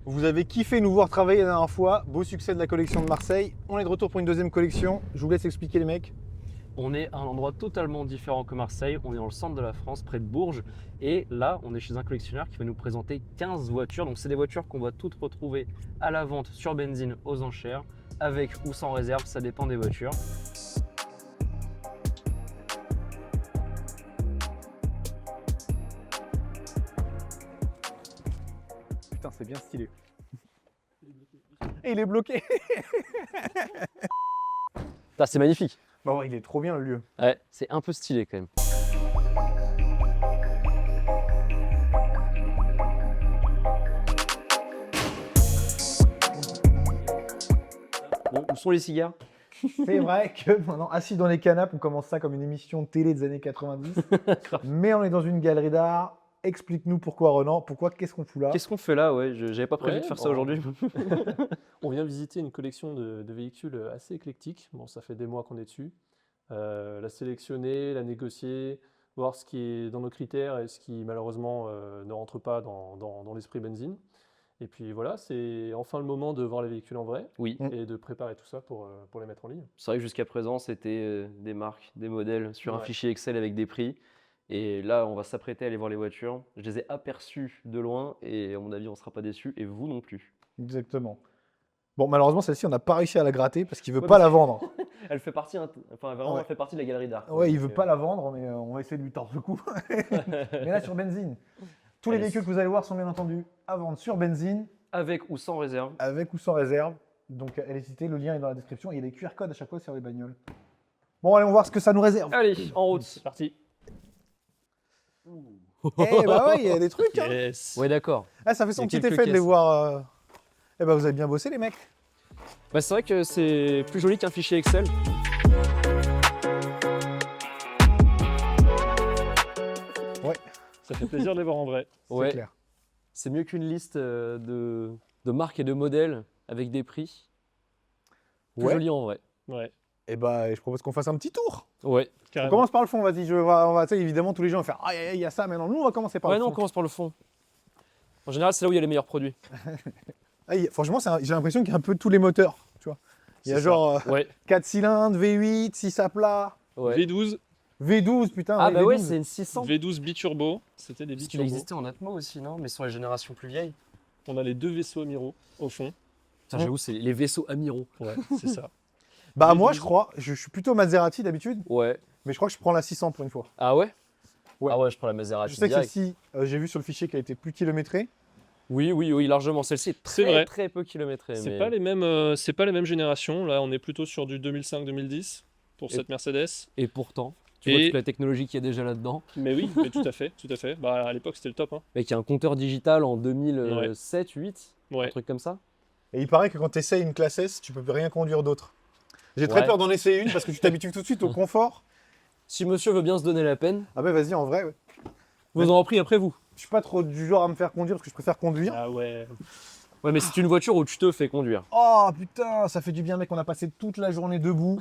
Vous avez kiffé nous voir travailler la dernière fois. Beau succès de la collection de Marseille. On est de retour pour une deuxième collection. Je vous laisse expliquer les mecs. On est à un endroit totalement différent que Marseille, on est dans le centre de la France, près de Bourges, et là on est chez un collectionneur qui va nous présenter 15 voitures. Donc c'est des voitures qu'on va toutes retrouver à la vente sur Benzine aux enchères, avec ou sans réserve, ça dépend des voitures. Putain, c'est bien stylé. Et il est bloqué. C'est magnifique. Bah ouais, il est trop bien le lieu. Ouais, c'est un peu stylé quand même. Bon, où sont les cigares? C'est vrai que maintenant, assis dans les canapes, on commence ça comme une émission de télé des années 90. Mais on est dans une galerie d'art. Explique-nous pourquoi, Renan. Pourquoi, qu'est-ce qu'on fout là? Qu'est-ce qu'on fait là? Ouais, j'avais pas prévu Ouais, de faire bon. ça aujourd'hui. On vient visiter une collection de véhicules assez éclectique. Bon, ça fait des mois qu'on est dessus. La sélectionner, la négocier, voir ce qui est dans nos critères et ce qui malheureusement ne rentre pas dans l'esprit benzine. Et puis voilà, c'est enfin le moment de voir les véhicules en vrai Oui, et de préparer tout ça pour les mettre en ligne. c'est vrai que jusqu'à présent, c'était des marques, des modèles sur un Ouais. fichier Excel avec des prix. Et là, on va s'apprêter à aller voir les voitures. Je les ai aperçues de loin et à mon avis, on ne sera pas déçus et vous non plus. Exactement. Bon, malheureusement, celle-ci, on n'a pas réussi à la gratter parce qu'il veut Ouais, pas parce la vendre. Elle fait partie, enfin vraiment, Ouais. elle fait partie de la galerie d'art. Ouais, il veut Donc, pas la vendre, mais on va essayer de lui tordre le cou. Mais là, sur Benzine, tous les Allez. véhicules que vous allez voir sont bien entendu à vendre sur Benzine, Avec ou sans réserve. avec ou sans réserve. Donc, n'hésitez, le lien est dans la description. Et il y a des QR codes à chaque fois sur les bagnoles. Bon, allez, on va voir ce que ça nous réserve. Allez, en route. C'est parti. Eh bah ouais, il y a des trucs. Hein. Yes. Ouais, d'accord. Ah, ça fait Il y son a petit quelques effet de les caisses. voir. Eh bah, vous avez bien bossé, les mecs. Bah, c'est vrai que c'est plus joli qu'un fichier Excel. Ça fait plaisir de les voir en vrai. C'est Ouais, clair. c'est mieux qu'une liste de marques et de modèles avec des prix. Plus Ouais. joli en vrai. Ouais, Eh bah, je propose qu'on fasse un petit tour. Ouais. On carrément. commence par le fond, vas-y. On va, tu sais, évidemment, tous les gens vont faire ah, il y a ça, mais non, nous, on va commencer par Ouais, le non, on fond. commence par le fond. En général, c'est là où il y a les meilleurs produits. Ah, franchement, j'ai l'impression qu'il y a un peu tous les moteurs. Tu vois. Il y a C'est ça. genre Ouais. 4 cylindres, V8, 6 à plat, Ouais. V12, V12, putain. Ah, ouais, bah ouais, V12. c'est une 600. V12 biturbo, c'était des Parce qu'il biturbo. existait en Atmo aussi, non? Mais sur les générations plus vieilles. On a les deux vaisseaux amiraux au fond. Putain, j'avoue, c'est les vaisseaux amiraux. Ouais, c'est ça. Bah, moi, V12. je crois, je suis plutôt Maserati d'habitude, Ouais. mais je crois que je prends la 600 pour une fois. Ah ouais? Ouais. Ah ouais, je prends la Maserati Je sais que direct. celle-ci, j'ai vu sur le fichier qu'elle était plus kilométrée. Oui, largement. Celle-ci est C'est très, vrai. très peu kilométrée. C'est mais- pas les mêmes générations. Là, on est plutôt sur du 2005-2010 pour Et- cette Mercedes. Et pourtant, tu Et- vois toute la technologie qu'il y a déjà là-dedans. Mais oui, mais tout à fait, tout à fait. Bah, à l'époque, c'était le top. Hein. Mec, il y a un compteur digital en 2007, 8, un Ouais. truc comme ça. Et il paraît que quand tu essayes une classe S, tu peux rien conduire d'autre. J'ai très Ouais. peur d'en essayer une parce que tu t'habitues tout de suite au confort. Si monsieur veut bien se donner la peine, Ah bah vas-y, en vrai, ouais. vous en prie après vous. Je suis pas trop du genre à me faire conduire parce que je préfère conduire. Ah ouais. Ouais, mais c'est une voiture où tu te fais conduire. Oh putain, ça fait du bien, mec. On a passé toute la journée debout.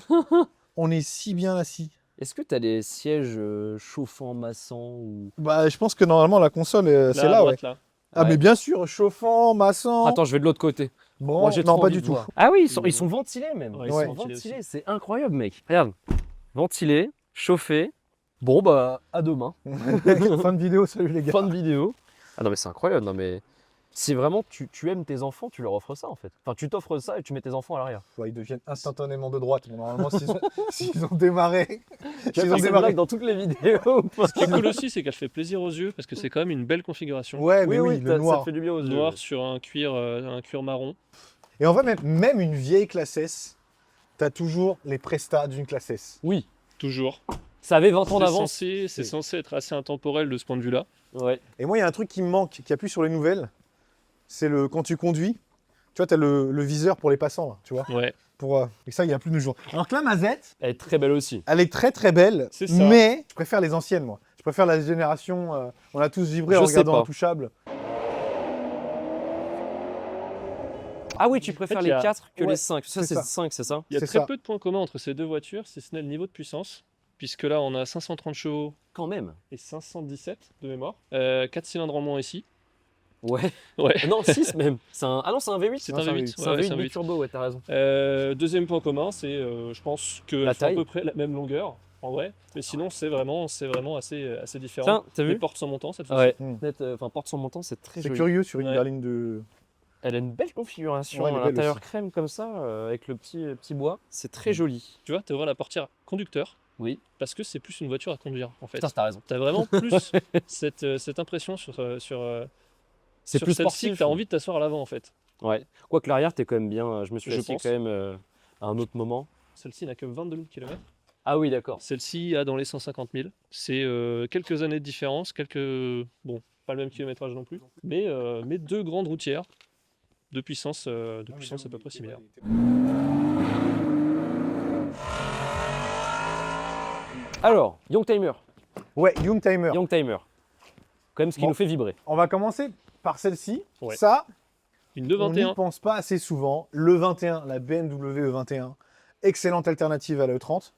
On est si bien assis. Est-ce que tu as des sièges chauffants, massants ou... Bah, je pense que normalement la console, c'est à là, ouais. droite, là. Ah, Ouais. mais bien sûr, chauffant, massant. Attends, je vais de l'autre côté. Bon, Moi, j'ai non, trop pas envie du de tout. voir. Ah oui, ils sont ventilés même. Ouais, Ils Ouais. sont ventilés ventilés, aussi. c'est incroyable, mec. Regarde. Ventilés, chauffés. Bon, bah, à demain. Fin de vidéo, salut les gars. Fin de vidéo. Ah non, mais c'est incroyable. Non, mais si vraiment tu aimes tes enfants, tu leur offres ça en fait. Enfin, tu t'offres ça et tu mets tes enfants à l'arrière. Ouais, ils deviennent instantanément de droite. Mais normalement, s'ils ont démarré. Tu s'ils as ont fait démarré. blague dans toutes les vidéos ou pas? Ce qui est cool aussi, c'est qu'elle fait plaisir aux yeux parce que c'est quand même une belle configuration. Ouais, mais oui, ça le te noir. fait du bien aux yeux. Noir sur un cuir marron. Et en vrai, même une vieille classe S, t'as toujours les prestats d'une classe S. Oui, Toujours. ça avait 20 ans C'est d'avance. c'est censé être assez intemporel de ce point de vue-là. Ouais. Et moi, il y a un truc qui me manque, qu'il n'y a plus sur les nouvelles. C'est quand tu conduis, tu vois, tu as le viseur pour les passants, là, tu vois. Ouais. Et ça, il n'y a plus de nos jours. Alors que la Mazette, Elle est très belle aussi. elle est très très belle, C'est ça. mais je préfère les anciennes, moi. Je préfère la génération, on a tous vibré en Je sais regardant pas. Intouchable. Ah oui, tu préfères il y les a- 4 que Ouais, les 5. Ça, c'est c'est ça. 5, c'est ça? Il y a C'est très ça. peu de points communs entre ces deux voitures, si ce n'est le niveau de puissance, puisque là on a 530 chevaux Quand même. et 517 de mémoire. 4 cylindres en moins ici. Ouais. Ouais. Non, 6 même. Ah non, c'est un V8. C'est Non, un c'est un V8. V8. C'est un Ouais, V8 c'est un V8. biturbo, ouais, t'as raison. Deuxième point commun, c'est je pense que La elles font à taille. peu près la même longueur en vrai, mais sinon c'est vraiment assez différent. Tiens, t'as Les vu? portes sans montant cette fois-ci. Ouais. Hmm. Enfin, porte son montant, c'est très C'est joli. curieux sur une Ouais. berline de. Elle a une belle configuration, Ouais, elle est à belle l'intérieur aussi. crème comme ça, avec le petit bois. C'est très joli. Tu vois, tu ouvres la portière conducteur Oui. parce que c'est plus une voiture à conduire en fait. Putain, t'as raison. T'as vraiment plus cette impression sur C'est sur plus celle-ci sportif. que t'as envie de t'asseoir à l'avant en fait. Ouais. Quoique l'arrière, t'es quand même bien. Je me suis Je assis pense. quand même à un autre moment. Celle-ci n'a que 22 000 km. Ah oui, d'accord. Celle-ci a dans les 150 000. C'est quelques années de différence, bon, pas le même kilométrage non plus, mais deux grandes routières de puissance à peu près similaire. Alors, Youngtimer. Ouais, Youngtimer. Youngtimer. Quand même ce qui Bon. nous fait vibrer. On va commencer par celle-ci. Ouais. Ça, Une on n'y 221, pense pas assez souvent. Le 21, la BMW E21. Excellente alternative à la E30.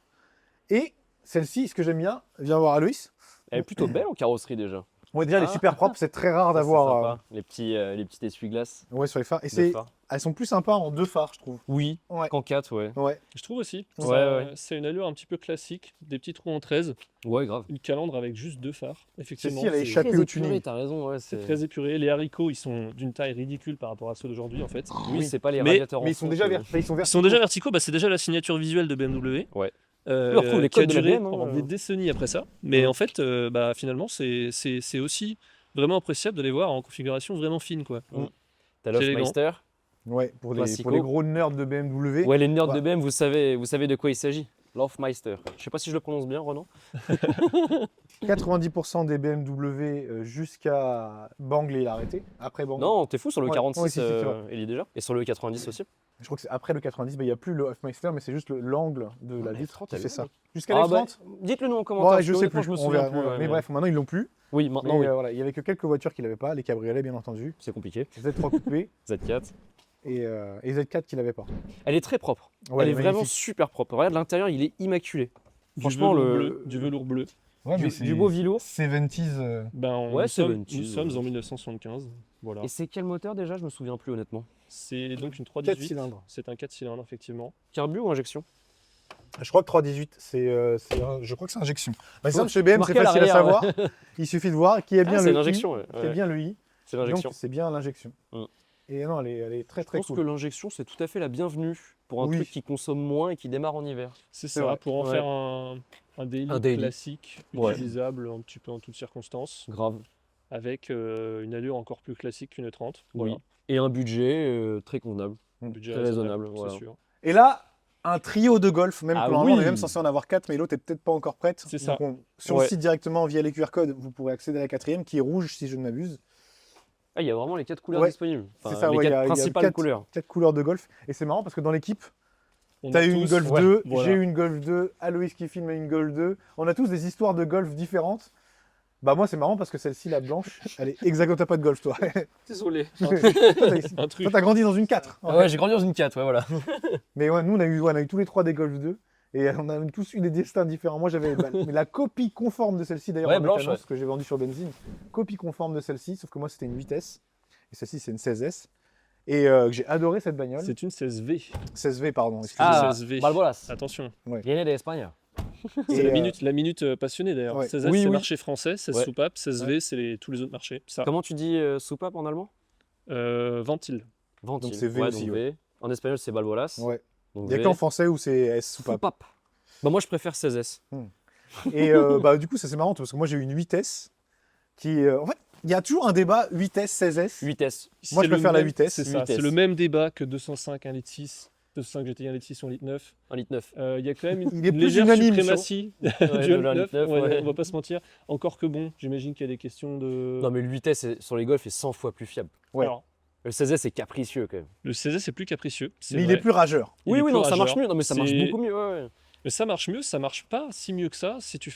Et celle-ci, ce que j'aime bien, viens voir Aloïs. Elle est plutôt belle en carrosserie déjà. Ouais, déjà, elle est Ah. super propre. C'est très rare Ça, c'est d'avoir sympa. Les petits essuie-glaces. ouais, sur les phares. Et de phare. elles sont plus sympas en 2 phares, je trouve. Oui, Ouais. qu'en 4, ouais. Ouais. je trouve aussi. Ouais, Ça- ouais. C'est une allure un petit peu classique, des petits trous en 13, Ouais, grave. une calandre avec juste 2 phares. Effectivement, Celle-ci, elle est c'est échappée Très au épuré, tuning. t'as raison, ouais. c'est très épuré. Les haricots, ils sont d'une taille ridicule par rapport à ceux d'aujourd'hui en fait. Oui, c'est pas les Mais- radiateurs en Mais ils sont fonte, déjà euh. verticaux. Ils sont déjà verticaux, bah, c'est déjà la signature visuelle de BMW. Ouais. On retrouve les qui a codes de la duré BM, hein, pendant des décennies après ça. Mais Ouais. en fait, bah, finalement, c'est aussi vraiment appréciable de les voir en configuration vraiment fine. Quoi. T'as C'est élégant. l'Hofmeister. Ouais, pour les Classico. gros nerds de BMW. Ouais, les nerds Ouais. de BM, vous savez de quoi il s'agit. L'Hofmeister. Je sais pas si je le prononce bien, Renan. 90% des BMW jusqu'à Banglé, il a arrêté. Après Banglé. Non, t'es fou, sur le Ouais, 46, ouais, si, c'est vrai. il y est déjà. Et sur le 90 aussi. Je crois que c'est après le 90, il n'y a plus le Hofmeister, mais c'est juste l'angle de la la vitre F30, qui elle fait est ça. belle. Jusqu'à Ah la bah, F30. dites-le nous en commentaire. Ouais, parce je que sais honnêtement, plus. Je me On souviens verra, plus. ouais, mais ouais. bref, maintenant ils l'ont plus. Oui, Mais maintenant, oui. voilà, il y avait que quelques voitures qui l'avaient pas, les cabriolets bien entendu, C'est compliqué. Z3 coupé Z4. et Z4 qui l'avaient pas. Elle est très propre. Ouais, Elle est vraiment magnifique. super propre. Regarde, l'intérieur, il est immaculé. Du Franchement, velours bleu. Ouais, mais du beau velours. 70s. Ben, Ouais, nous sommes 70s, en 1975. Voilà. Et c'est quel moteur déjà? Je me souviens plus honnêtement. C'est donc une 4 318. cylindres. C'est un 4 cylindres, effectivement. Carbu ou injection? Je crois que 318, je crois que c'est injection. Par exemple, chez BM, marqué c'est à facile à l'arrière, savoir. Il suffit de voir qui est bien Ah, c'est le I, l'injection. Ouais. qui est bien le I. C'est l'injection. Donc c'est bien l'injection. Mm. Et non, elle est très Je très pense cool. que l'injection, c'est tout à fait la bienvenue pour un Oui. truc qui consomme moins et qui démarre en hiver. C'est C'est ça, vrai. pour en Ouais. faire un daily, Un daily. classique, Ouais. utilisable un petit peu en toutes circonstances, Grave. avec une allure encore plus classique qu'une 30. Oui. Voilà. Et un budget très convenable. Mm. Budget Très raisonnable, c'est voilà. sûr. Et là, un trio de golf, même Ah que normalement on est oui. même censé en avoir 4, mais l'autre est peut-être pas encore prête. C'est ça. Donc sur Ouais. le site directement via les QR codes, vous pourrez accéder à la 4e qui est rouge si je ne m'abuse. Ah, il y a vraiment les 4 couleurs Ouais. disponibles. Enfin, C'est ça, les ouais, il y 4 a- il y a principales 4 couleurs. 4 couleurs de golf. Et c'est marrant parce que dans l'équipe, On tu as a eu une tous- Golf ouais, 2, voilà. j'ai eu une Golf 2, Aloïs qui filme a une Golf 2. On a tous des histoires de golf différentes. Bah moi c'est marrant parce que celle-ci, la blanche, elle est exactement, t'as pas de golf toi. Désolé. toi Un truc. t'as grandi dans une 4. Ah ouais, j'ai grandi dans une 4, ouais, voilà. Mais ouais, nous on a eu tous les 3 des Golf 2 et on a tous eu des destins différents. Moi j'avais mais la copie conforme de celle-ci d'ailleurs Ouais, en blanche, mécanos, que j'ai vendue sur Benzine. Copie conforme de celle-ci, sauf que moi c'était une 8S et celle-ci c'est une 16S. Et j'ai adoré cette bagnole. C'est une 16V. 16V pardon, excusez-moi. Ah, 16V. Balbolas. Attention. Viene de Espagne. C'est Et, la minute passionnée d'ailleurs. ouais. 16S, Oui, c'est oui. marché français, 16 Ouais. soupapes, 16V, c'est tous les autres marchés. Ça. Comment tu dis soupape en allemand? Ventile. Ventile. Donc c'est V Ouais, aussi, donc V. En espagnol, c'est Balbolas. Ouais. Donc Il y a V. qu'en français où c'est S soupape. Soupape. Bah, moi, je préfère 16S. Et bah, du coup, ça c'est marrant parce que moi j'ai eu une 8S qui. En fait, il y a toujours un débat 8S, 16S. 8S. Moi, je C'est le préfère la même- vitesse. C'est ça, 8S. c'est le même débat que 205 1,6 litre, 205 GTI 1,6 litre, 1,9 litre. 1 litre 9. Il y a quand même Il est une plus légère unanime sur- suprématie Ouais, du de 1,9 1,9, litre, ouais. on va pas se mentir. Encore que bon, j'imagine qu'il y a des questions de... Non, mais le 8S sur les Golf est 100 fois plus fiable. Ouais. Alors, Le 16S est capricieux quand même. le 16S est plus capricieux, c'est Mais il vrai. est plus rageur. Il Oui, est oui, plus non, ça marche rageur. mieux. Non, mais ça marche C'est- beaucoup mieux. Ouais, ouais. Mais ça marche mieux, ça marche pas si mieux que ça si tu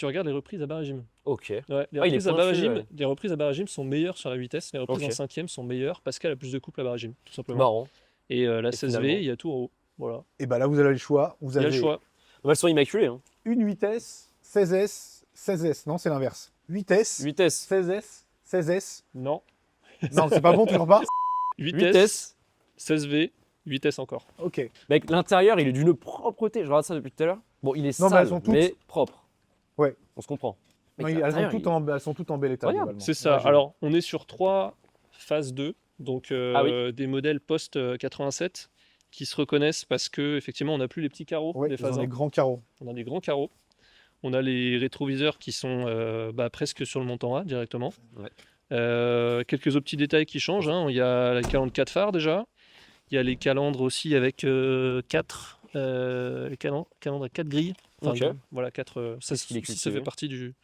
regardes les reprises à bas régime. Ok. Ouais, les, Ah, il est reprises à bas pointu, régime, ouais. les reprises à bas régime sont meilleures sur la vitesse, les reprises Ok. en 5e sont meilleures parce qu'elle a plus de couple à bas régime, tout simplement. Marrant. Et la Et 16V, finalement. il y a tout en haut. Voilà. Et bah là, vous avez le choix. Vous Il y a avez le choix. Bah, elles sont immaculées. Hein. une 8S, 16S, 16S. Non, c'est l'inverse. 8S, 8S. 16S, 16S. Non. Non, c'est pas bon, toujours pas. 8S, 16V, 8S encore. Ok. Mec, l'intérieur, il est d'une propreté. Je regarde ça depuis tout à l'heure. Bon, il est Non, mais sale, elles sont toutes- mais propre. Ouais. On se comprend. Non, Mec, elles l'intérieur, sont toutes en bel état. Regarde, globalement. C'est ça. Ouais, j'ai- Alors, on est sur 3 phases 2, donc Ah oui. des modèles post-87 qui se reconnaissent parce que effectivement, on n'a plus les petits carreaux Ouais, des ils ont phases 1. des grands carreaux. On a des grands carreaux. On a les rétroviseurs qui sont presque sur le montant A directement. Ouais. Quelques autres petits détails qui changent, hein. Il y a la calandre 4 phares déjà. Il y a les calandres aussi avec 4 calandres à 4 grilles. Ok. Voilà, 4. Ça, Qu'est-ce qu'il est ça cultivé. fait partie du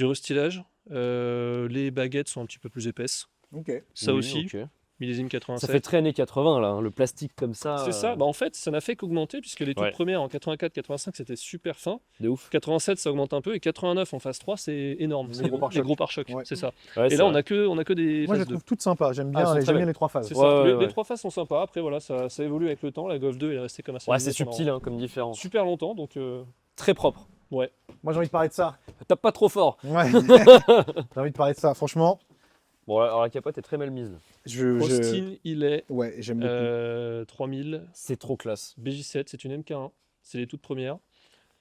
restylage. Les baguettes sont un petit peu plus épaisses. Ok. Ça Oui, aussi, ok. millésime Ça 87. fait très années 80 là, hein, le plastique comme ça. C'est ça. Bah, en fait, ça n'a fait qu'augmenter puisque les toutes Ouais. premières en 84-85 c'était super fin. De ouf. 87 ça augmente un peu et 89 en phase 3 c'est énorme. Les C'est gros les pare-chocs. gros pare-chocs, Ouais. c'est ça. Ouais, Et c'est là on vrai. a que des Moi, je phases les 2. trouve toutes sympas. J'aime Ah, elles bien, sont très j'aime bien belles. les 3 phases. C'est Ouais, ça. ouais, Les ouais. 3 phases sont sympas. Après voilà, ça évolue avec le temps. La Golf 2 elle est restée comme ça. Ouais, c'est subtil hein, comme différence. Super longtemps donc Très propre. Moi, j'ai envie de parler de ça. Tape pas trop fort. Ouais. J'ai envie de parler de ça. Franchement, Bon, alors la capote est très mal mise. Austin il est Ouais, j'aime beaucoup. 3000. C'est trop classe. BJ7 c'est une MK1. C'est les toutes premières.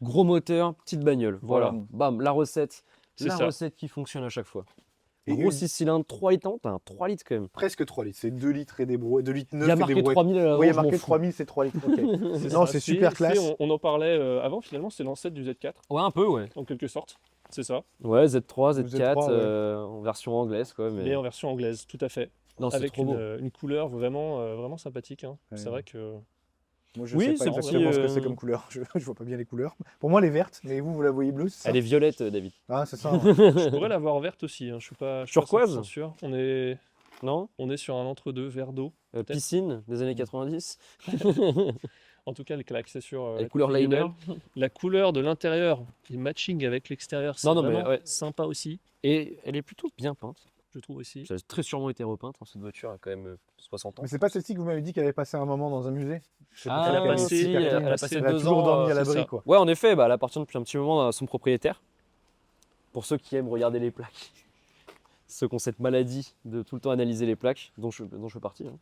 Gros moteur, petite bagnole. Voilà. Voilà. Bam, la recette. C'est La ça. recette qui fonctionne à chaque fois. Et Gros une- 6 cylindres, 3 litres. T'as un 3 litres quand même. Presque 3 litres. C'est 2 litres et des brouettes. 2 litres 9 Il y a et des marqué brouettes. 3000 à l'avant. Oui, il y a je m'en marqué fous. 3000, c'est 3 litres. Ok. Non, ça. c'est super classe. On en parlait avant finalement c'est l'ancêtre du Z4 Ouais, un peu, ouais. en quelque sorte. C'est ça. Ouais, Z3, Le Z4, Z3, en version anglaise, quoi. Mais Mais en version anglaise, tout à fait. non, c'est Avec trop beau. une couleur vraiment sympathique, hein. Ouais. C'est vrai que Moi, je Oui, sais c'est pas exactement ce que petit, c'est comme couleur. Je vois pas bien les couleurs. Pour moi, elle est verte, mais vous la voyez bleue, c'est ça? Elle est violette, David. Ah, c'est ça. Hein. je pourrais l'avoir verte aussi, hein. Je suis pas Turquoise 100% sûr. Non On est sur un entre-deux vert d'eau. Peut-être. Piscine des années 90. En tout cas, le claque, c'est sûr. Les la couleurs couleur est liner. belle. La couleur de l'intérieur, le matching avec l'extérieur, c'est Non, mais vraiment ouais. sympa aussi, Et elle est plutôt bien peinte. je trouve aussi. Ça a très sûrement été repeinte. Hein. Cette voiture a quand même 60 ans. Mais c'est pas celle-ci que vous m'avez dit qu'elle avait passé un moment dans un musée? C'est Ah, pour ça elle a qu'elle est passé- aussi elle a pertinente. passé Elle a 2 toujours ans, dormi à c'est l'abri, ça. quoi. Ouais, en effet, elle appartient depuis un petit moment à son propriétaire. Pour ceux qui aiment regarder les plaques. Ceux qui ont cette maladie de tout le temps analyser les plaques, dont je fais partie. Hein.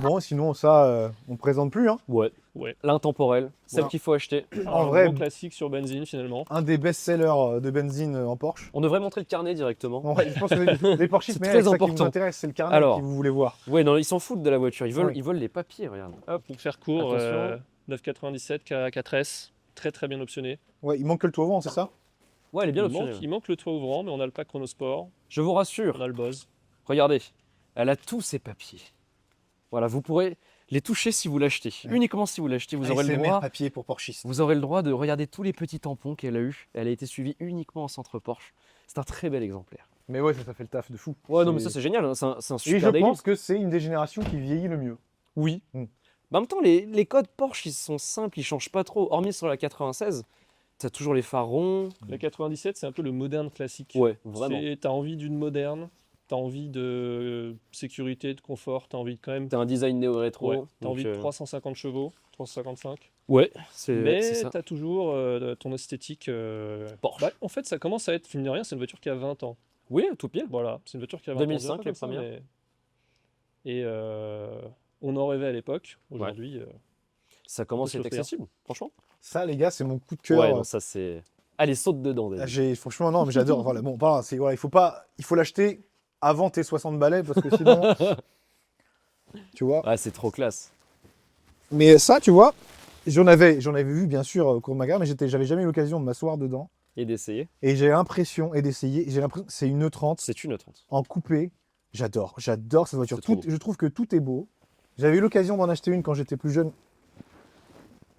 Bon, sinon, ça, on présente plus. Hein. Ouais. Ouais. L'intemporelle, celle Ouais. qu'il faut acheter. En Un vrai, gros classique sur benzine finalement. un des best-sellers de benzine en Porsche. On devrait montrer le carnet directement. Ouais, je pense que les Porsches, C'est mais très c'est ça qui nous important. intéresse, c'est le carnet Alors. que vous voulez voir. Ouais, non, ils s'en foutent de la voiture. Oui. Ils veulent les papiers, regarde. Hop, pour faire court, Attention. 997 K4S, très très bien optionné. Ouais, il manque que le toit ouvrant, c'est ça? Ouais, elle est bien il, optionnée. manque, il manque le toit ouvrant, mais on a le pack Chronosport, Je vous rassure, on a le Bose. regardez, elle a tous ses papiers. Voilà, vous pourrez les toucher si vous l'achetez. Ouais. Uniquement si vous l'achetez, vous aurez le ASMR droit. papier pour Porschistes. Vous aurez le droit de regarder tous les petits tampons qu'elle a eu. Elle a été suivie uniquement en centre Porsche. C'est un très bel exemplaire. Mais ouais, ça fait le taf de fou. Ouais, non, mais ça c'est génial. Hein. C'est un Et super je daily. pense que c'est une des générations qui vieillit le mieux. Oui. Mm. Mais en même temps, les codes Porsche, ils sont simples, ils changent pas trop. Hormis sur la 96, t'as toujours les phares ronds. La 97, c'est un peu le moderne classique. Ouais, vraiment. T'as envie d'une moderne, t'as envie de sécurité, de confort, t'as envie de quand même. T'as un design néo-rétro. Ouais, t'as donc, envie de 350 chevaux, 355. Ouais, c'est Mais ça. t'as toujours ton esthétique. Porsche. Bah, en fait, ça commence à être, mine de rien, c'est une voiture qui a 20 ans. Oui, tout pile. Voilà, c'est une voiture qui a 20 2005, ans. je dirais pas les comme ça, premières. Et on en rêvait à l'époque. Aujourd'hui, Ça commence peut à se être le faire. accessible, franchement. Ça, les gars, c'est mon coup de cœur. Ouais, non, ça c'est. Allez, saute dedans, David. Franchement, non, mais j'adore. Voilà, bon, voilà, il faut l'acheter avant tes 60 balais parce que sinon, tu vois. Ouais, c'est trop classe. Mais ça, tu vois, j'en avais vu bien sûr au cours de ma carrière, mais j'avais jamais eu l'occasion de m'asseoir dedans. Et d'essayer. Et j'ai l'impression, et d'essayer, j'ai l'impression que c'est une E30 C'est une 30. en coupé. J'adore cette voiture. C'est trop beau. Je trouve que tout est beau. J'avais eu l'occasion d'en acheter une quand j'étais plus jeune.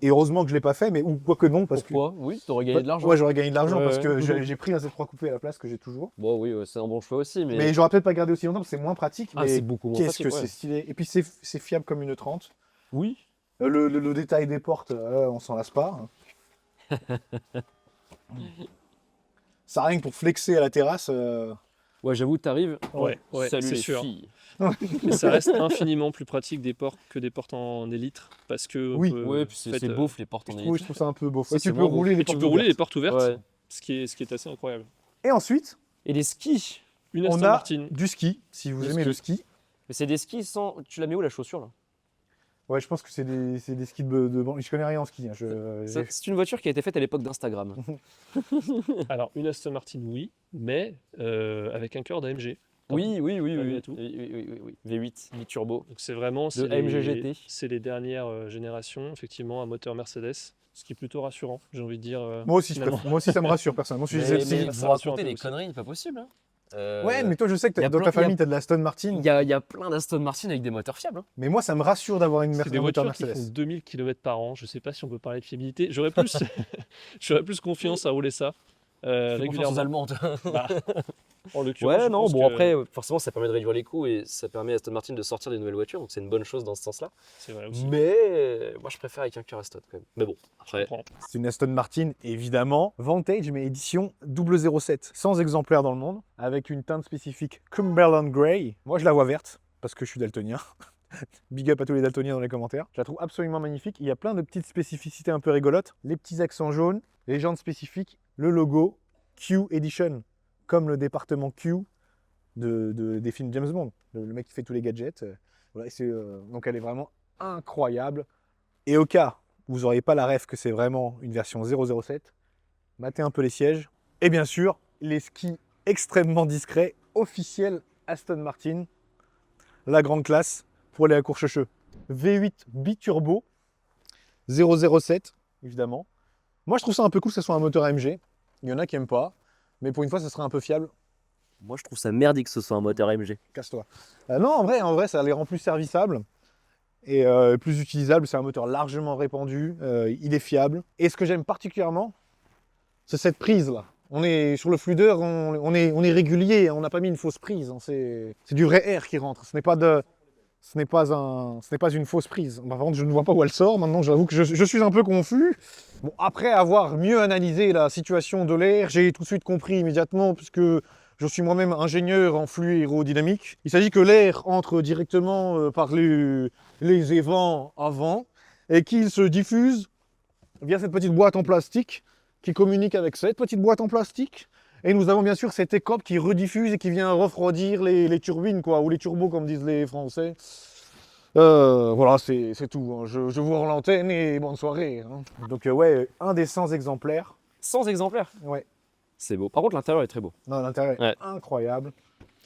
Et heureusement que je ne l'ai pas fait, mais ou quoi que non, parce Pourquoi Oui, t'aurais que. gagné de l'argent. Ouais, j'aurais gagné de l'argent Ouais, parce ouais. que j'ai pris un Z3 coupé à la place que j'ai toujours. Bon, oui, ouais, c'est un bon choix aussi, mais. Mais j'aurais peut-être pas gardé aussi longtemps parce que c'est moins pratique. Ah, mais c'est beaucoup moins qu'est-ce pratique, que ouais. c'est stylé. Et puis c'est fiable comme une E30. Oui. Le détail des portes, on s'en lasse pas. Ça rien que pour flexer à la terrasse. Ouais, j'avoue, t'arrives. Ouais, Salut c'est les sûr. filles. Mais ça reste infiniment plus pratique que des portes en élytre parce que Oui. Ouais, puis en fait, c'est beauf les portes en Je élytre. trouve ça un peu beau. Ça, Et c'est tu peux moins beau. rouler les et tu portes peux rouler les ouvertes. portes ouvertes, Ouais. ce qui est assez incroyable. Et ensuite, Et les skis. Une on Aston a Martin. du ski, si vous Le aimez ski. le ski. Mais c'est des skis sans. Tu la mets où la chaussure là? Ouais, je pense que c'est des skis de banc. Je connais rien en ski. Hein. C'est une voiture qui a été faite à l'époque d'Instagram. Alors, une Aston Martin, oui, mais avec un cœur d'AMG. Oui, oui, oui, Malgré oui. tout. Oui. V8, mi-turbo. Donc, c'est vraiment De AMG GT. c'est les dernières générations, effectivement, un moteur Mercedes, ce qui est plutôt rassurant, j'ai envie de dire. Moi aussi, finalement. moi aussi, ça me rassure, personnellement. Moi, Mais, si- ça vous rassure un racontez peu des aussi. conneries, pas possible. Hein. Ouais, mais toi, je sais que y a dans plein- ta famille, tu as de la Aston Martin. il y a plein d'Aston Martin avec des moteurs fiables. Hein. Mais moi, ça me rassure d'avoir une C'est des moteur voitures qui font Mercedes. 2000 km par an. Je ne sais pas si on peut parler de fiabilité. J'aurais plus, j'aurais plus confiance à rouler ça Fais confiance aux régulièrement. Allemands. Bah, en l'occurrence, Ouais, je non, pense bon que- après, forcément, ça permet de réduire les coûts et ça permet à Aston Martin de sortir des nouvelles voitures, donc c'est une bonne chose dans ce sens-là. C'est vrai aussi. Mais moi, je préfère avec un cœur Aston quand même. Mais bon, Je après, comprends. C'est une Aston Martin, évidemment. Vantage, mais édition 007. 100 exemplaires dans le monde, avec une teinte spécifique Cumberland Grey. Moi, je la vois verte, parce que je suis daltonien. Big up à tous les daltoniens dans les commentaires. Je la trouve absolument magnifique. Il y a plein de petites spécificités un peu rigolotes. Les petits accents jaunes, les jantes spécifiques, le logo Q Edition, comme le département Q des films James Bond. Le mec qui fait tous les gadgets. Voilà, donc elle est vraiment incroyable. Et au cas où vous n'auriez pas la ref que c'est vraiment une version 007, matez un peu les sièges. Et bien sûr, les skis extrêmement discrets, officiels Aston Martin, la grande classe pour aller à Courchecheux. V8 biturbo, 007, évidemment. Moi, je trouve ça un peu cool que ce soit un moteur AMG. Il y en a qui n'aiment pas, mais pour une fois, ça serait un peu fiable. moi, je trouve ça merdique que ce soit un moteur AMG. Casse-toi. Non, en vrai, ça les rend plus servissables et plus utilisables. C'est un moteur largement répandu, il est fiable. Et ce que j'aime particulièrement, c'est cette prise-là. On est sur le fluideur, on est régulier, on n'a pas mis une fausse prise. Hein. C'est du vrai air qui rentre. Ce n'est pas une fausse prise. Par contre, je ne vois pas où elle sort. Maintenant, j'avoue que je suis un peu confus. Bon, après avoir mieux analysé la situation de l'air, j'ai tout de suite compris immédiatement, puisque je suis moi-même ingénieur en flux aérodynamique. Il s'agit que l'air entre directement par les évents avant et qu'il se diffuse via cette petite boîte en plastique qui communique avec cette petite boîte en plastique. Et nous avons bien sûr cette écope qui rediffuse et qui vient refroidir les turbines, quoi, ou les turbos comme disent les Français. Voilà, c'est tout. Hein. Je vous rends l'antenne et bonne soirée. Hein. Donc ouais, un des 100 exemplaires. 100 exemplaires. Ouais. C'est beau. Par contre, l'intérieur est très beau. Non, l'intérêt Ouais. est incroyable.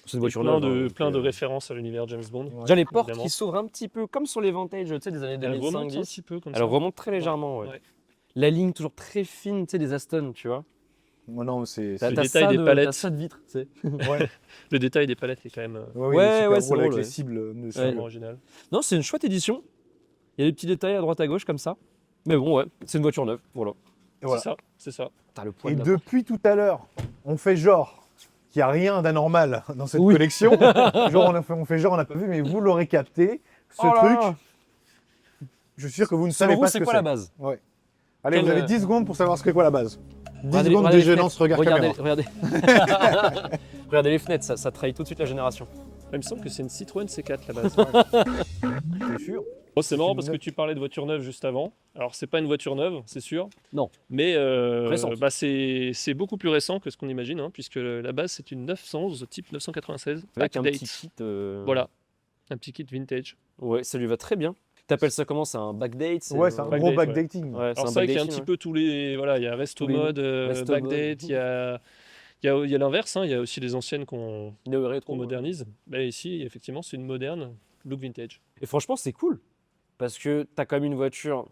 C'est une voiture plein neuve. de, hein, plein de donc, références à l'univers James Bond. Ouais. Déjà les portes évidemment. qui s'ouvrent un petit peu comme sur les Vantage, tu sais, des années Elle remonte un 2005-10. petit peu comme Elle ça. remonte très légèrement, ouais. Ouais. La ligne toujours très fine, tu sais, des Aston, tu vois. Oh, non, c'est. Le détail des palettes. T'as ça de vitre, tu sais. Ouais. Le détail des palettes est quand même Ouais, Ouais, il est super ouais, c'est drôle avec drôle, les ouais. cibles dessus. vraiment original. Non, c'est une chouette édition. Il y a des petits détails à droite à gauche comme ça. Mais bon, ouais, c'est une voiture neuve, voilà. Et voilà. C'est ça. T'as le poids Et de la porte. depuis tout à l'heure, on fait genre qu'il n'y a rien d'anormal dans cette Oui. collection. Genre, on fait genre on n'a pas vu, mais vous l'aurez capté. Ce Oh là truc, là. je suis sûr que vous ne Selon savez vous, pas ce c'est que quoi c'est. la base? Ouais. Allez, vous Quel, avez 10 secondes pour savoir ce qu'est quoi la base. 10 Regardez- secondes regardez les déjeunance, fenêtres. regard caméra. Regardez. Regardez les fenêtres, ça trahit tout de suite la génération. Il me semble que c'est une Citroën C4 la base. C'est sûr. Bon, c'est marrant une parce que neuve. tu parlais de voiture neuve juste avant. Alors, c'est pas une voiture neuve, c'est sûr. Non. Mais Récente. bah, c'est beaucoup plus récent que ce qu'on imagine, hein, puisque la base, c'est une 911 type 996. Avec un Backdate. petit kit. Voilà. Un petit kit vintage. Ouais, ça lui va très bien. T'appelles ça comment? C'est un backdate? Ouais, c'est un backdate, gros ouais. backdating. Ouais, c'est Alors, un c'est vrai qu'il y a un backdating, petit ouais. peu tous les. Voilà, il y a resto Tous les mode, resto backdate, mode. il y a l'inverse, hein, il y a aussi les anciennes qu'on Néo-rétro, ouais. modernise. Mais ici, effectivement, c'est une moderne, look vintage. Et franchement, c'est cool. Parce que t'as quand même une voiture,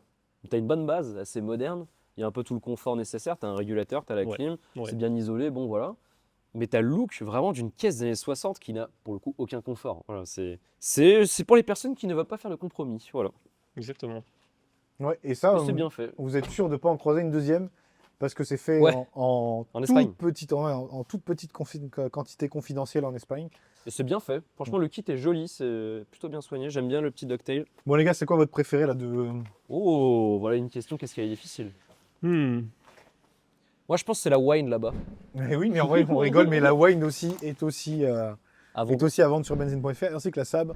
t'as une bonne base, assez moderne. Il y a un peu tout le confort nécessaire. T'as un régulateur, t'as la Ouais, clim, ouais. c'est bien isolé, bon voilà. Mais t'as le look vraiment d'une caisse des années 60 qui n'a pour le coup aucun confort. Voilà, c'est pour les personnes qui ne veulent pas faire de compromis. Voilà. Exactement. Ouais, et ça, Mais c'est bien fait. vous êtes sûr de ne pas en croiser une deuxième parce que c'est fait Ouais. en Espagne. toute petite quantité confidentielle en Espagne. Et c'est bien fait. Franchement, le kit est joli, c'est plutôt bien soigné. J'aime bien le petit ducktail. Bon les gars, c'est quoi votre préféré là de... Oh, voilà une question, qu'est-ce qu'elle est difficile. Moi, je pense que c'est la wine là-bas. Mais oui, mais en vrai, on rigole, mais la wine aussi est aussi à vendre sur benzine.fr, ainsi que la Saab.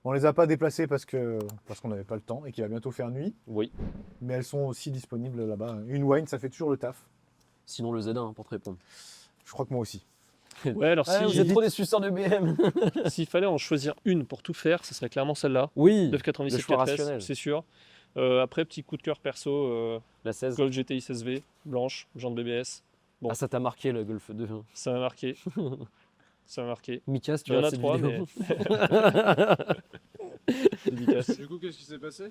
On les a pas déplacées parce qu'on n'avait pas le temps et qu'il va bientôt faire nuit, Oui. mais elles sont aussi disponibles là-bas. Une wine, ça fait toujours le taf. Sinon, le Z1 hein, pour te répondre. Je crois que moi aussi. Ouais, alors Ah, vous si, êtes trop des suceurs de BM. s'il fallait en choisir une pour tout faire, ce serait clairement celle-là. Oui. 997 le choix 4S, rationnel. c'est sûr. Après, petit coup de cœur perso, La 16. Golf GTI 16V, blanche, jante BBS. Bon. Ah, ça t'a marqué le Golf 2. hein. Ça m'a marqué. Ça m'a marqué. Mika, si tu Il y en regardes a cette 3, vidéo. Dédicace. Du coup, qu'est-ce qui s'est passé?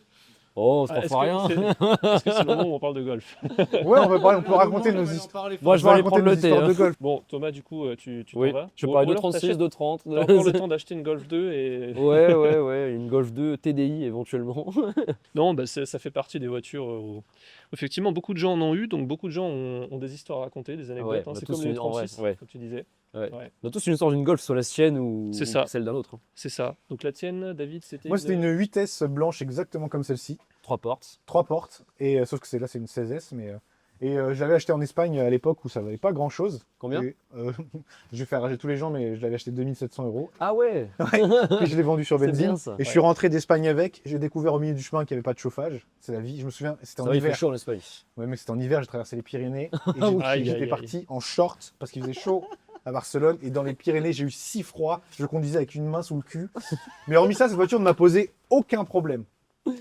Oh, c'est Ah, pas pour rien. Est-ce que c'est le moment où on parle de golf? Ouais, on peut raconter nos histoires. Moi, je vais aller raconter prendre nos le thé. histoires hein. de golf. Bon, Thomas, du coup, tu Oui, t'en vas. je Ou- parlais ou de alors 36, t'achètes- de 30. T'as encore le temps d'acheter une Golf 2 et... Ouais, une Golf 2 TDI éventuellement. Non, bah, ça fait partie des voitures où effectivement beaucoup de gens en ont eu, donc beaucoup de gens ont des histoires à raconter, des anecdotes. Ouais, hein. bah, C'est tous comme les en vrai, 36, ouais. comme tu disais. On a tous une histoire d'une Golf, soit la sienne ou C'est ça. celle d'un autre. hein. C'est ça. Donc la tienne, David, c'était Moi, c'était une 8S blanche exactement comme celle-ci. 3 portes. 3 portes, et sauf que c'est là, c'est une 16S, mais je l'avais acheté en Espagne à l'époque où ça valait pas grand-chose. Combien Et, je vais faire rager tous les gens, mais je l'avais acheté 2700 €. Ah ouais. Et je l'ai vendu sur C'est benzine. bien, ça. Et je suis rentré d'Espagne avec. J'ai découvert au milieu du chemin qu'il n'y avait pas de chauffage. C'est la vie. Je me souviens, c'était Ça en va, il fait hiver. chaud en Espagne. Ouais, mais c'était en hiver, j'ai traversé les Pyrénées. Et Aïe, aïe, j'étais aïe. parti en short parce qu'il faisait chaud à Barcelone. Et dans les Pyrénées, j'ai eu si froid. Je conduisais avec une main sous le cul. Mais hormis ça, cette voiture ne m'a posé aucun problème.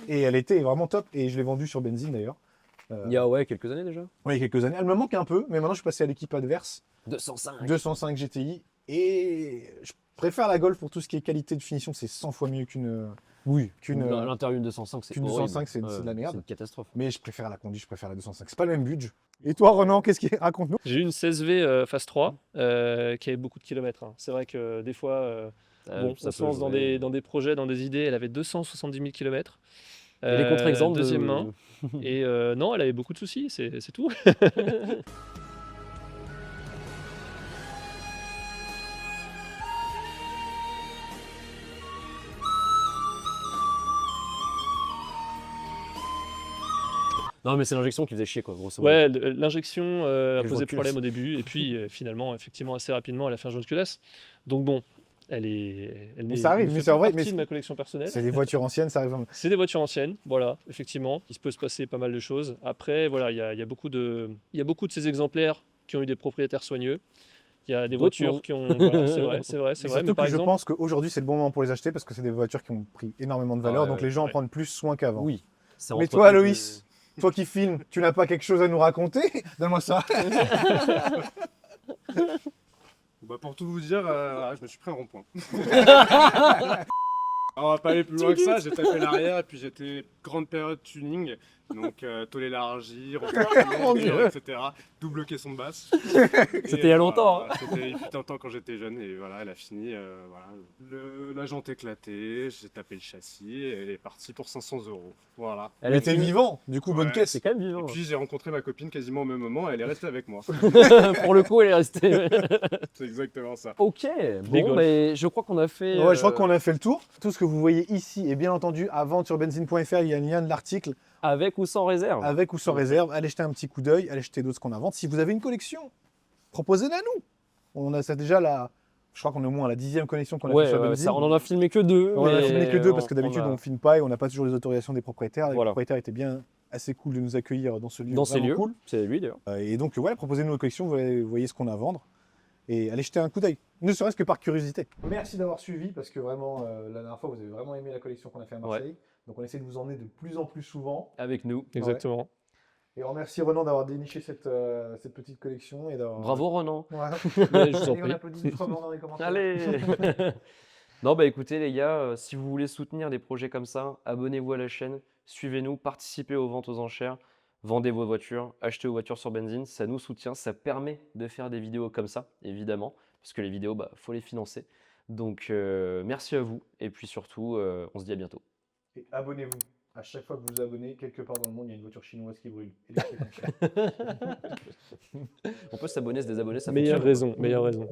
Et elle était vraiment top. Et je l'ai vendue sur benzine d'ailleurs. Il y a quelques années déjà. Oui, il y a quelques années. Elle me manque un peu, mais maintenant je suis passé à l'équipe adverse. 205. 205 GTI. Et je préfère la Golf pour tout ce qui est qualité de finition. C'est 100 fois mieux qu'une. Oui. Qu'une, L'intérieur d'une 205, c'est qu'une horrible. 205, c'est de la merde. C'est une catastrophe. Mais je préfère la conduite, je préfère la 205. C'est pas le même budget. Et toi, Renan, qu'est-ce qui raconte-nous? J'ai eu une 16V Phase 3 qui avait beaucoup de kilomètres. hein. C'est vrai que des fois, bon, ça on se peut lance jouer. dans des projets, dans des idées. Elle avait 270 000 km. Et les contre-exemples de- Deuxième main. Et non, elle avait beaucoup de soucis, c'est tout. Non, mais c'est l'injection qui faisait chier, quoi, grosso modo. Ouais, l'injection a Et le posé recul. problème au début. Et puis finalement, effectivement, assez rapidement, elle a fait un jaune culasse. Donc bon, elle Mais ça arrive, elle mais fait c'est en plus vrai, partie mais de ma collection personnelle. C'est des voitures anciennes, ça arrive. C'est des voitures anciennes, voilà, effectivement. Il se peut se passer pas mal de choses. Après, voilà, il y a beaucoup de ces exemplaires qui ont eu des propriétaires soigneux. Il y a des D'autres voitures non. qui ont. Voilà, c'est vrai, c'est vrai, c'est Mais vrai. surtout Mais par que je exemple, pense qu'aujourd'hui, c'est le bon moment pour les acheter parce que c'est des voitures qui ont pris énormément de valeur, Ouais, donc les gens en ouais. prennent plus soin qu'avant. Oui. Ça Mais rentre toi, plus Loïs, toi qui filmes, tu n'as pas quelque chose à nous raconter? Donne-moi ça. Bah, pour tout vous dire, je me suis pris un rond-point. Alors, on va pas aller plus loin que ça, j'ai tapé l'arrière et puis j'étais grande période tuning, donc tôle élargie, Mon Dieu. etc. Double caisson de basse. C'était il y a longtemps, hein. C'était il fut un temps quand j'étais jeune et voilà, elle a fini. Voilà. La jante éclatée, j'ai tapé le châssis et elle est partie pour 500 €. Voilà. Elle Mais était t'es vivant, du coup, bonne Ouais. caisse. C'est quand même Et vivant. puis j'ai rencontré ma copine quasiment au même moment, elle est restée avec moi. Pour le coup, elle est restée. C'est exactement ça. Ok. Des Bon, Golf. mais je crois qu'on a fait. Ouais, je crois qu'on a fait le tour. Tout ce que vous voyez ici est bien entendu à vendre sur benzine.fr. Il y a un lien de l'article Avec ou sans réserve. avec ou sans réserve. Allez jeter un petit coup d'œil, allez jeter d'autres qu'on a vente. Si vous avez une collection, proposez-la nous. On a ça déjà là. Je crois qu'on est au moins à la 10e connexion qu'on a Ouais, fait sur ouais, benzine. ça, on en a filmé que 2. On en a filmé que 2 parce que on d'habitude a- on filme pas et on n'a pas toujours les autorisations des propriétaires. Les Voilà. propriétaires étaient bien assez cool de nous accueillir dans ce lieu. Dans ces vraiment lieux. cool. C'est lui d'ailleurs. Et donc voilà, proposez-nous nos collections, vous voyez ce qu'on a à vendre. Et allez jeter un coup d'œil, ne serait-ce que par curiosité. Merci d'avoir suivi parce que vraiment, la dernière fois, vous avez vraiment aimé la collection qu'on a fait à Marseille. Donc on essaie de vous emmener de plus en plus souvent. Avec nous. exactement. Et on remercie Renan d'avoir déniché cette petite collection. Et Bravo Renan. Voilà. Mais je vous en Et on prie. applaudit Renan dans les commentaires. Allez. Non, bah écoutez les gars, si vous voulez soutenir des projets comme ça, abonnez-vous à la chaîne, suivez-nous, participez aux ventes aux enchères, vendez vos voitures, achetez vos voitures sur benzine, ça nous soutient, ça permet de faire des vidéos comme ça, évidemment, parce que les vidéos, bah faut les financer. Donc merci à vous, et puis surtout, on se dit à bientôt. Et abonnez-vous. À chaque fois que vous vous abonnez, quelque part dans le monde, il y a une voiture chinoise qui brûle. Électrique, mon cher. On peut s'abonner, se désabonner, ça Meilleure fonctionne. raison, meilleure raison.